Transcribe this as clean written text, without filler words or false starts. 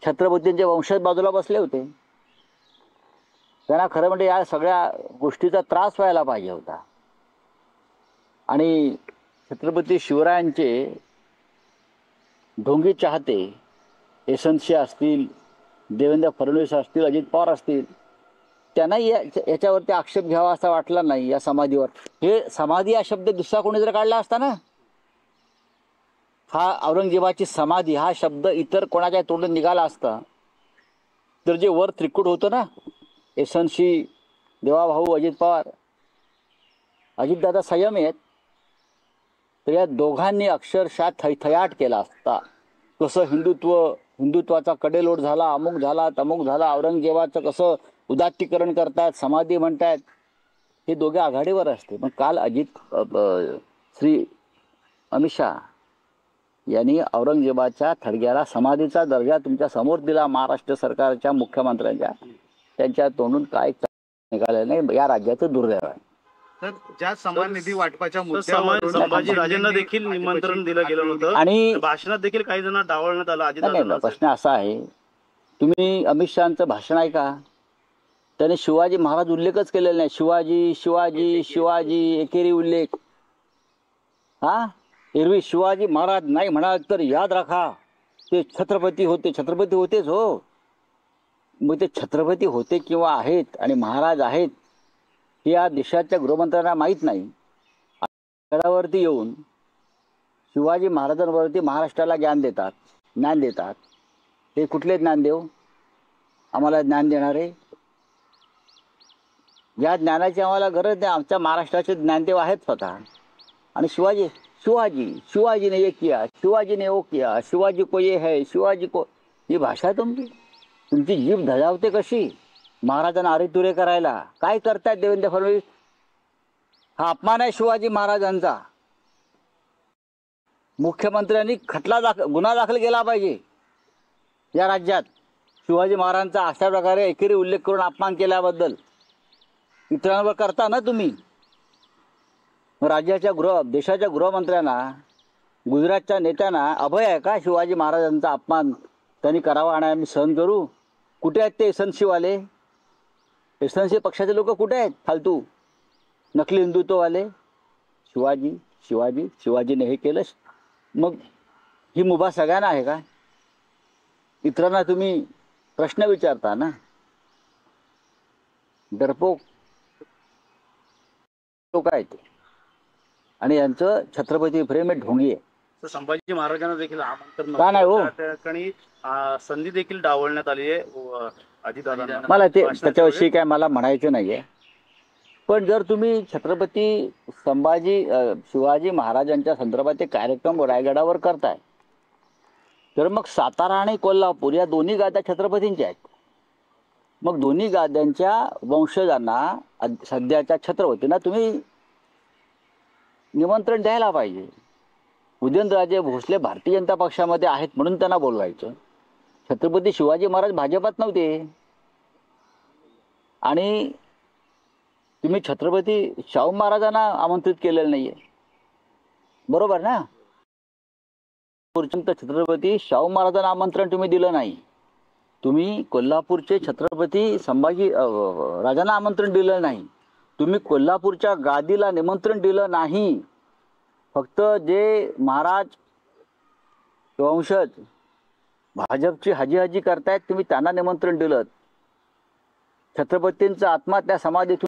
छत्रपतींचे वंशज बाजूला बसले होते. त्यांना खरं म्हणजे या सगळ्या गोष्टीचा त्रास व्हायला पाहिजे होता. आणि छत्रपती शिवरायांचे ढोंगी चाहते यशवंतसिंह असतील, देवेंद्र फडणवीस असतील, अजित पवार असतील, त्यांनाही याच्यावरती आक्षेप घ्यावा असा वाटला नाही या समाधीवर. हे समाधी हा शब्द दुसरा कोणी जर काढला असता ना, हा औरंगजेबाची समाधी हा शब्द इतर कोणाच्या तोंडून निघाला असता तर जे वर त्रिकुट होतं ना, यशवंतसिंह, देवाभाऊ, अजित पवार, अजितदादा संयम आहेत, तर या दोघांनी अक्षरशः थैथयाट केला असता. कसं हिंदुत्वाचा कडेलोट झाला, अमुक झाला, तमुक झाला, औरंगजेबाचं कसं उदात्तीकरण करतात, समाधी म्हणतात, हे दोघे आघाडीवर असते. पण काल श्री अमित शहा यांनी औरंगजेबाच्या थडग्याला समाधीचा दर्जा तुमच्या समोर दिला. महाराष्ट्र सरकारच्या मुख्यमंत्र्यांच्या त्यांच्या तोंडून काय निघालं नाही. या राज्याचं दुर्दैव आहे. तर ज्या समान निधी वाटपाच्या मुद्द्यावर संभाजीराजेंना देखील निमंत्रण दिलं गेलं होतं आणि भाषणात देखील काही जण डावलण्यात आलं. प्रश्न असा आहे, तुम्ही अमित शहाचं भाषण ऐका, त्याने शिवाजी महाराज उल्लेखच केलेला नाही. शिवाजी शिवाजी शिवाजी एकेरी उल्लेख. हा, एरवी शिवाजी महाराज नाही म्हणाल तर याद राखा ते छत्रपती होते. छत्रपती होतेच हो, मग ते छत्रपती होते किंवा आहेत आणि महाराज आहेत हे या देशाच्या गृहमंत्र्यांना माहीत नाही. गडावरती येऊन शिवाजी महाराजांवरती महाराष्ट्राला ज्ञान देतात. हे कुठले ज्ञानदेव आम्हाला ज्ञान देणारे? या ज्ञानाची आम्हाला गरज नाही. आमच्या महाराष्ट्राचे ज्ञानदेव आहेत स्वतः. आणि शिवाजी ने ये किया, शिवाजी ने वो किया, शिवाजी को ये है, शिवाजी को, ही भाषा तुमची जीभ धजावते कशी महाराजांना अरेतुरे करायला. काय करतायत देवेंद्र फडणवीस? हा अपमान आहे शिवाजी महाराजांचा. मुख्यमंत्र्यांनी गुन्हा दाखल केला पाहिजे या राज्यात. शिवाजी महाराजांचा अशा प्रकारे एकेरी उल्लेख करून अपमान केल्याबद्दल इतरांवर करता ना तुम्ही. देशाच्या गृहमंत्र्यांना, गुजरातच्या नेत्यांना अभय आहे का शिवाजी महाराजांचा अपमान त्यांनी करावा आणि आम्ही सहन करू? कुठे आहेत ते यशवंतसिंहवाले? यशवंतसिंह पक्षाचे लोक कुठे आहेत? फालतू नकली हिंदुत्ववाले. शिवाजीने हे केलं, मग ही मुभा सगळ्यांना आहे का? इतरांना तुम्ही प्रश्न विचारता ना. डरपोक लोक आहेत आणि यांचं छत्रपती प्रेम हे ढोंगी आहे. संभाजी महाराजांना देखील आमंत्रण का नाही हो? त्या ठिकाणी संधी देखील डावलण्यात आली आहे अजितदादांना. मला त्याच्याविषयी काय मला म्हणायचं नाहीये. पण जर तुम्ही छत्रपती शिवाजी महाराजांच्या संदर्भात ते कार्यक्रम रायगडावर करताय तर मग सातारा आणि कोल्हापूर या दोन्ही गाद्या छत्रपतींच्या आहेत. मग दोन्ही गाद्यांच्या वंशजांना सध्याच्या छत्रपतींना तुम्ही निमंत्रण द्यायला पाहिजे. उदयनराजे भोसले भारतीय जनता पक्षामध्ये आहेत म्हणून त्यांना बोलवायचं. छत्रपती शिवाजी महाराज भाजपात नव्हते. आणि तुम्ही छत्रपती शाहू महाराजांना आमंत्रित केलेलं नाहीये, बरोबर ना? छत्रपती शाहू महाराजांना आमंत्रण तुम्ही दिलं नाही. तुम्ही कोल्हापूरचे छत्रपती संभाजी राजांना आमंत्रण दिलं नाही. तुम्ही कोल्हापूरच्या गादीला निमंत्रण दिलं नाही. फक्त जे महाराज वंशज भाजपची हाजी करतायत तुम्ही त्यांना निमंत्रण दिलं. छत्रपतींचा आत्मा त्या समाधीतून